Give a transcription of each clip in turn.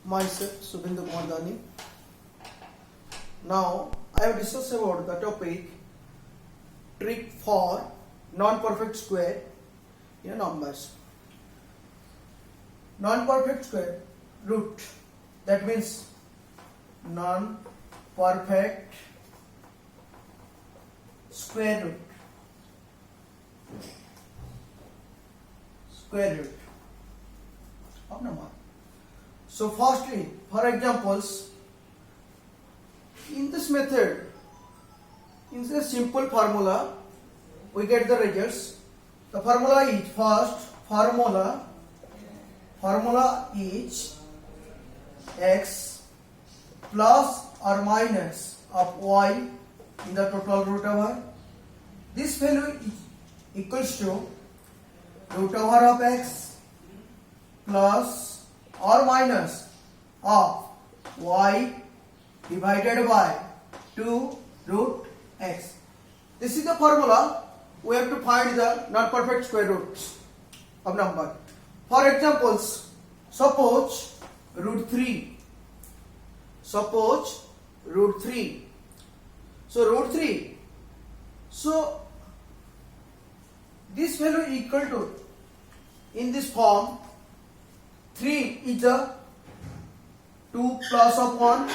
myself Subhendu Kumar Dani. Now I have discussed about the topic trick for non-perfect square in numbers. Non-perfect square root, that means non-perfect square root. Square root of number. So firstly, for examples, in this method, in this simple formula, we get the results. The formula is first formula is x plus or minus of y in the total root over. This value is equals to root over of x plus or minus of y divided by 2 root x. This is the formula. We have to find the non-perfect square roots of number. For examples, suppose root 3. Suppose root 3. So root 3. So this value equal to, in this form, 3 is the 2 plus of 1,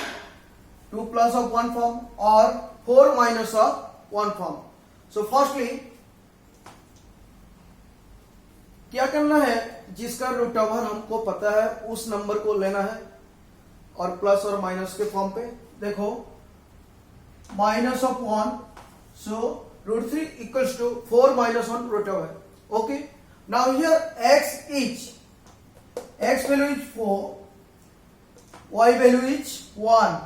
2 plus of 1 form, or 4 minus of 1 form. So firstly, क्या करना है, जिसका root over हमको पता है उस number को लेना है और प्लस और माइनस के फॉर्म पे. देखो, minus of 1, so root 3 equals to 4 minus 1 root over. Okay. Now here x value is 4, y value is 1.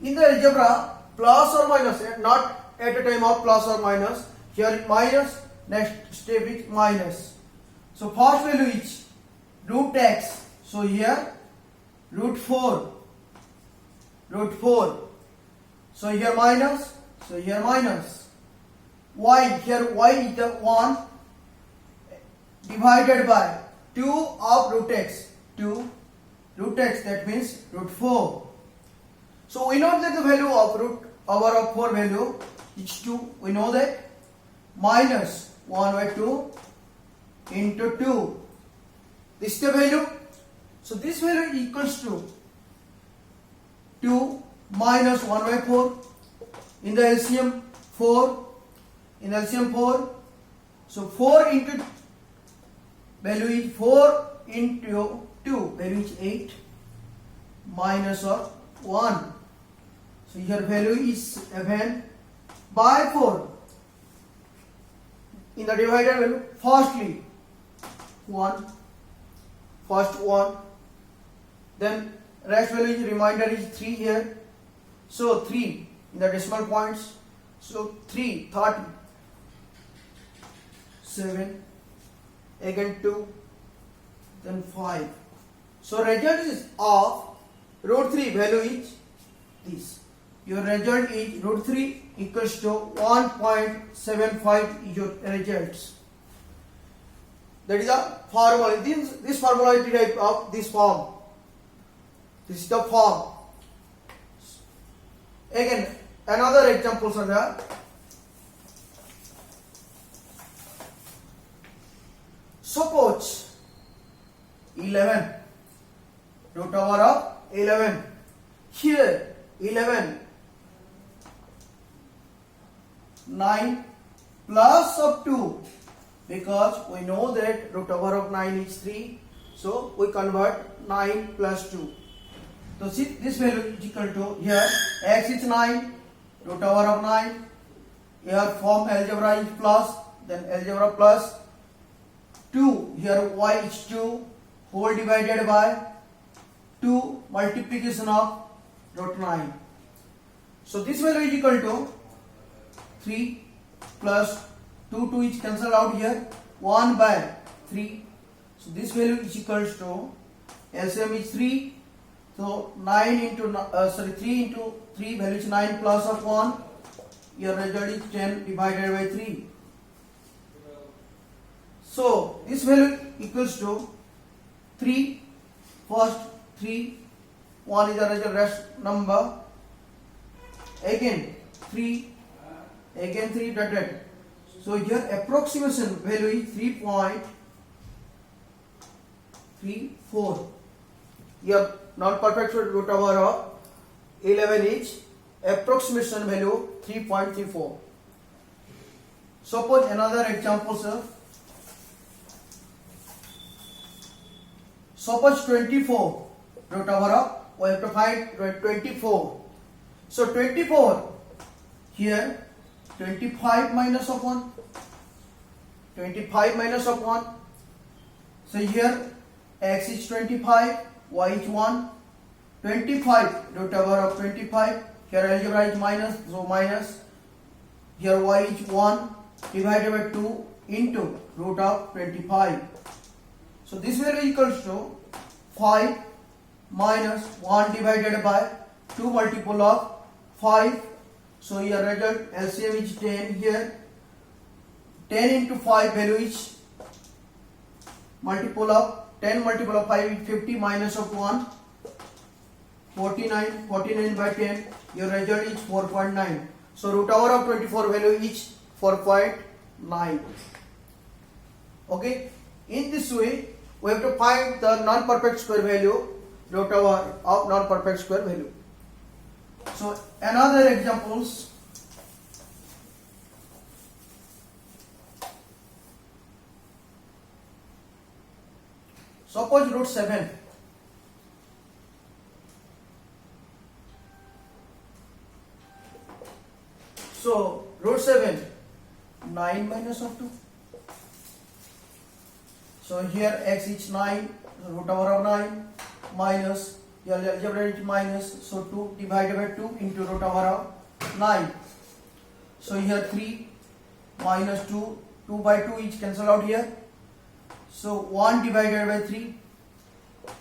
In the algebra, plus or minus, not at a time of plus or minus. Here minus, next step is minus. So first value is root x. So here root 4. So here minus. So here minus. Y, here y is the 1 divided by 2 of root x. 2 root x, that means root 4. So we know that the value of root over of 4 value is 2. We know that minus 1 by 2 into 2. This is the value. So this value equals to 2 minus 1 by 4. In the LCM 4. In LCM 4. So 4 into value is 4 into 2. Value is 8 minus of 1. So here value is 7 by 4. In the divided value, firstly 1. First 1. Then rest value is, remainder is 3 here. So 3 in the decimal points. So 3, 30. 7, again 2, then 5. So result is of root 3 value is this. Your result is root 3 equals to 1.75 is your results. That is the formula. This formula is derived of this form. This is the form. Again, another examples are there. Suppose 11, root over of 11. Here 11, 9 plus of 2, because we know that root over of 9 is 3. So we convert 9 plus 2. So see, this value is equal to, here x is 9, root over of 9. Here form algebra is plus, then algebra plus 2, here y is 2, whole divided by 2 multiplication of root 9. So this value is equal to 3 plus 2 is cancelled out here, 1 by 3. So this value is equals to, LCM is 3. So 3 into 3 value is 9 plus of 1. Your result is 10 divided by 3. So this value equals to 3, first 3 1 is the natural rest number. Again 3, again 3 dotted. So here approximation value is 3.34. Your non-perfect root over of 11 is approximation value 3.34. Suppose another example, sir. Suppose 24 root over of, we have to find 24. So 24 here 25 minus of 1. 25 minus of 1. So here x is 25, y is 1. 25 root over of 25. Here algebra is minus, so minus. Here y is 1 divided by 2 into root of 25. So this value equals to 5 minus 1 divided by 2 multiple of 5. So your result LCM is 10 here. 10 into 5 value is multiple of 10 multiple of 5 is 50 minus of 1. 49. 49 by 10. Your result is 4.9. So root over of 24 value is 4.9. Okay. In this way, we have to find the non-perfect square value, root over of non-perfect square value. So another examples. Suppose root 7. So root 7, 9 minus of 2. So here x is 9, root over of 9 minus, your algebra is minus, so 2 divided by 2 into root over of 9. So here 3 minus 2, 2 by 2 is cancelled out here. So 1 divided by 3,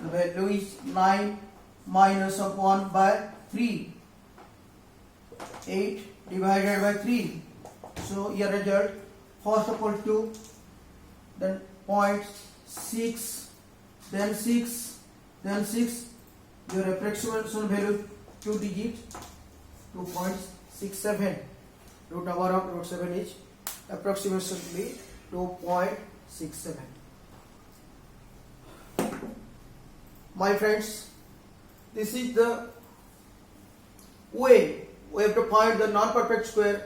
the value is 9 minus of 1 by 3. 8 divided by 3. So your result, first of all 2, then 0.6, then 6, then 6. Your approximation value 2 digits, 2.67. Root over of root 7 is approximately 2.67. My friends, this is the way we have to find the non-perfect square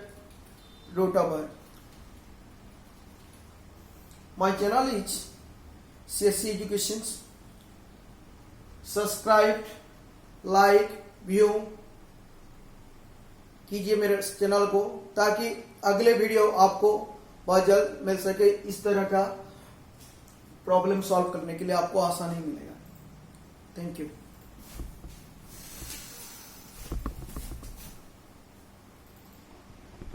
root over. My channel is CSC Educations. Subscribe, like, view कीजिए मेरे channel को, ताकि अगले video आपको बहुत जल्द मिल सके। इस तरह का प्रॉब्लम सॉल्व करने के लिए आपको आसानी मिलेगा। Thank you.